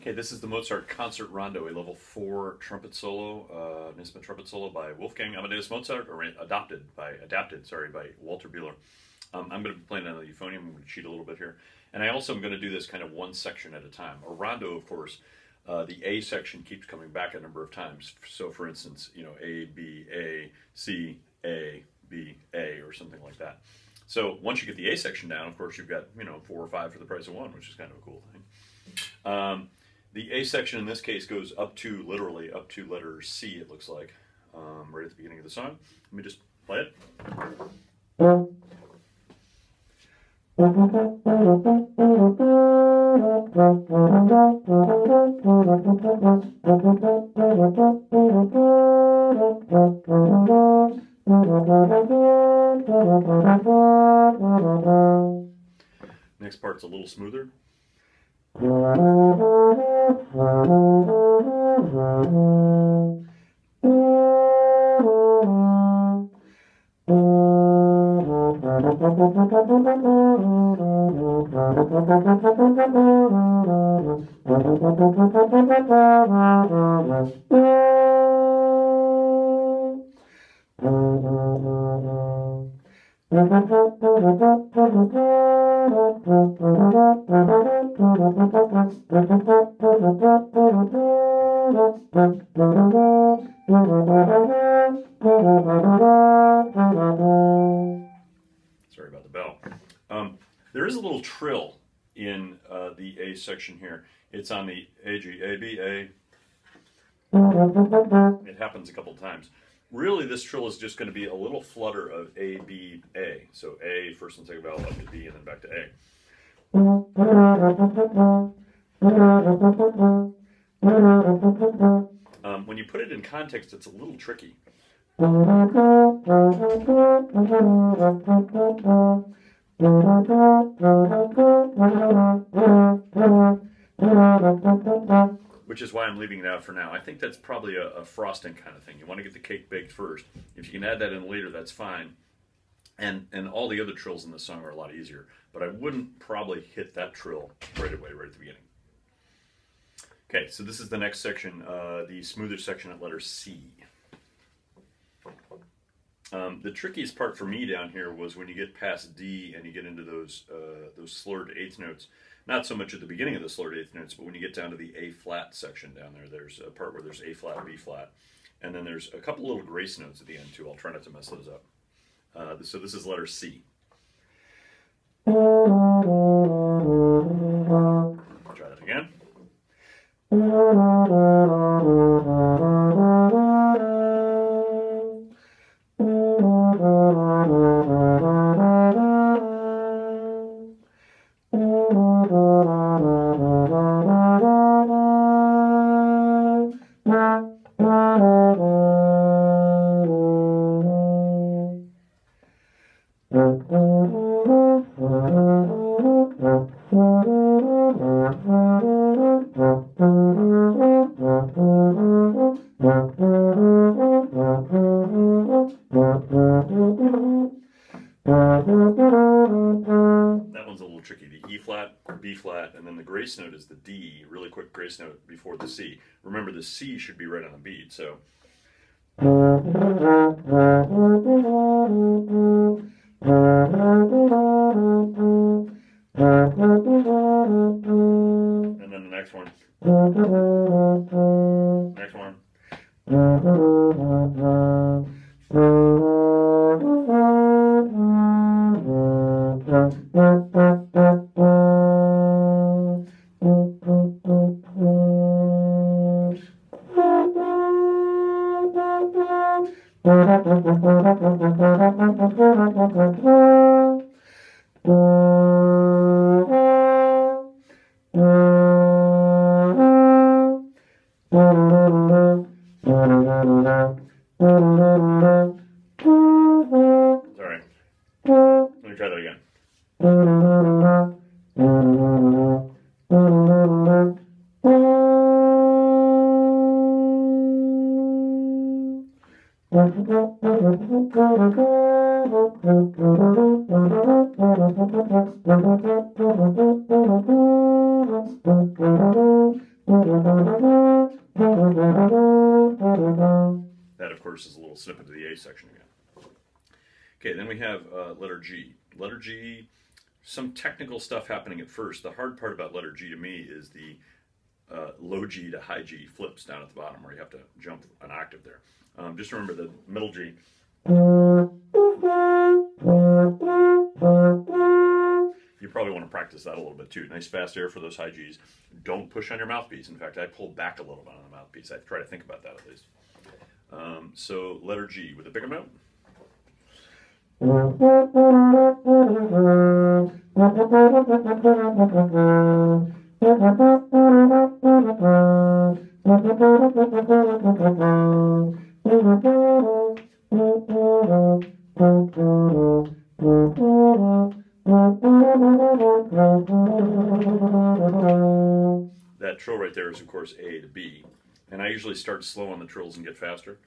Okay, this is the Mozart Concert Rondo, a level 4 trumpet solo, NYSSMA trumpet solo by Wolfgang Amadeus Mozart, or adapted by Walter Buehler. I'm going to be playing on the euphonium. I'm going to cheat a little bit here. And I also am going to do this kind of one section at a time. A rondo, of course, the A section keeps coming back a number of times. So, for instance, you know, A, B, A, C, A, B, A, or something like that. So once you get the A section down, of course, you've got, you know, 4 or 5 for the price of 1, which is kind of a cool thing. The A section in this case goes up to, literally, up to letter C, it looks like, right at the beginning of the song. Let me just play it. Next part's a little smoother. Sorry about the bell. There is a little trill in the A section here. It's on the A, G, A, B, A. It happens a couple times. Really, this trill is just going to be a little flutter of A, B, A. So A, first and second vowel, up to B, and then back to A. When you put it in context, it's a little tricky. Which is why I'm leaving it out for now. I think that's probably a frosting kind of thing. You want to get the cake baked first. If you can add that in later, that's fine. And all the other trills in the song are a lot easier. But I wouldn't probably hit that trill right away, right at the beginning. Okay, so this is the next section, the smoother section at letter C. The trickiest part for me down here was when you get past D and you get into those slurred eighth notes. Not so much at the beginning of the slurred eighth notes, but when you get down to the A flat section down there, there's a part where there's A flat, B flat, and then there's a couple little grace notes at the end too. I'll try not to mess those up. So this is letter C. Try that again. That one's a little tricky. The E flat, B flat, and then the grace note is the D, really quick grace note before the C. Remember, the C should be right on the beat, so. And then the next one. Next one. Sorry. Let me try that again. snippet of the A section again. Okay, then we have letter G. Letter G, some technical stuff happening at first. The hard part about letter G to me is the low G to high G flips down at the bottom where you have to jump an octave there. Just remember the middle G. You probably want to practice that a little bit too. Nice fast air for those high Gs. Don't push on your mouthpiece. In fact, I pull back a little bit on the mouthpiece. I try to think about that at least. So letter G with a bigger note. That trill right there is, of course, A to B. And I usually start slow on the trills and get faster.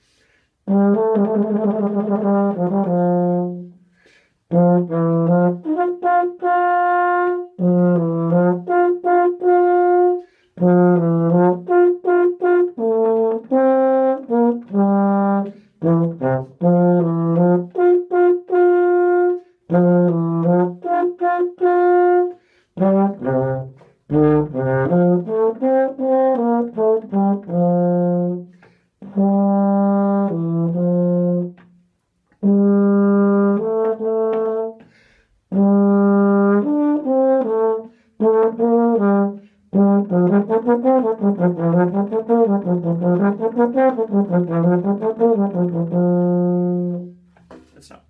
It's not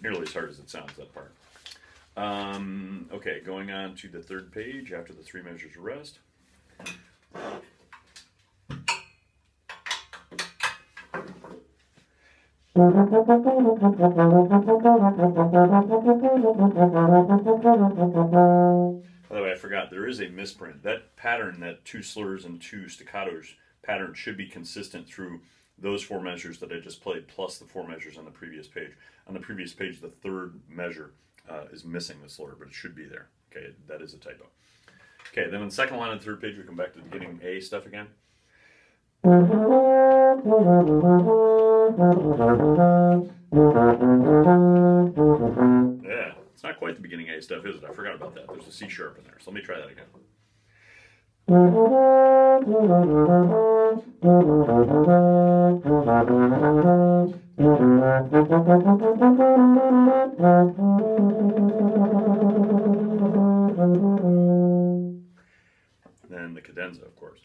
nearly as hard as it sounds, that part. Okay, going on to the third page after the three measures of rest. By the way, I forgot, there is a misprint. That pattern, that two slurs and two staccatos pattern, should be consistent through those four measures that I just played, plus the four measures on the previous page. On the previous page, the third measure is missing the slur, but it should be there. Okay, that is a typo. Okay, then on the second line of the third page, we come back to the beginning A stuff again. Yeah, it's not quite the beginning A stuff, is it? I forgot about that. There's a C sharp in there, so let me try that again. Then the cadenza, of course.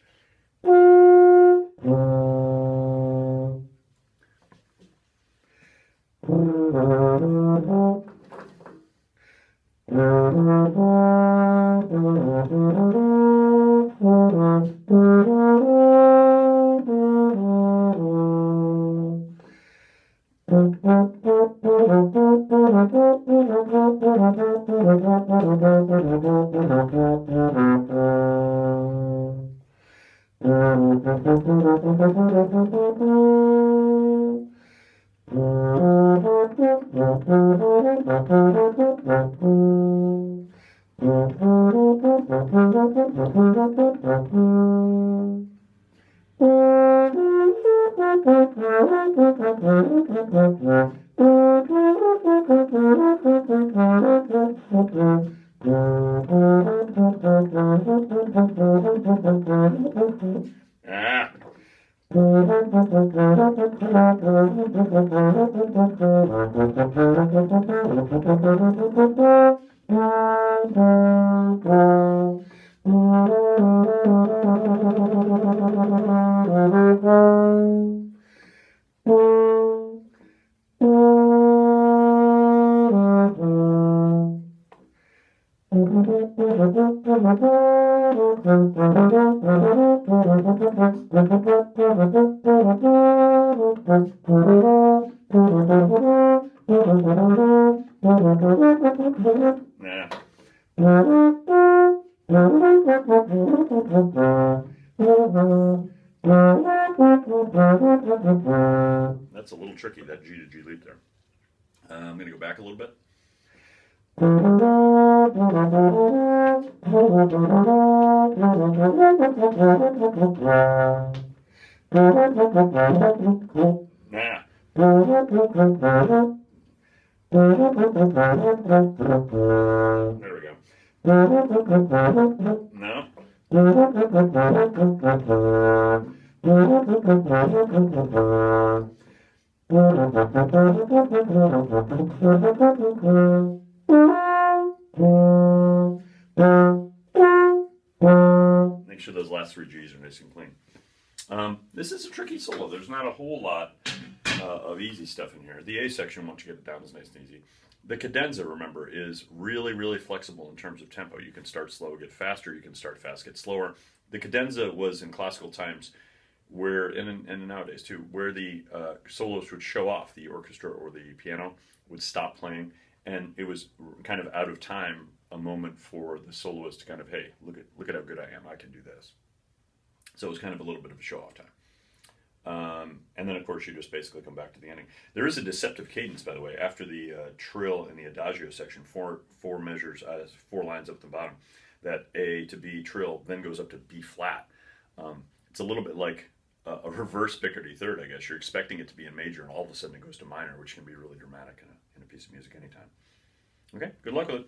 That's a little tricky, that G to G leap there. I'm going to go back a little bit. There we go. No. Make sure those last three G's are nice and clean. This is a tricky solo. There's not a whole lot of easy stuff in here. The A section, once you get it down, is nice and easy. The cadenza, remember, is really, really flexible in terms of tempo. You can start slow, get faster. You can start fast, get slower. The cadenza was in classical times where, and nowadays too, where the soloist would show off. The orchestra or the piano would stop playing, and it was kind of out of time, a moment for the soloist to kind of, hey, look at how good I am. I can do this. So it was kind of a little bit of a show-off time. And then, of course, you just basically come back to the ending. There is a deceptive cadence, by the way, after the trill and the adagio section, four measures, 4 lines up the bottom, that A to B trill then goes up to B flat. It's a little bit like a reverse Picardy third, I guess. You're expecting it to be in major, and all of a sudden it goes to minor, which can be really dramatic in a piece of music anytime. Okay, good luck with it.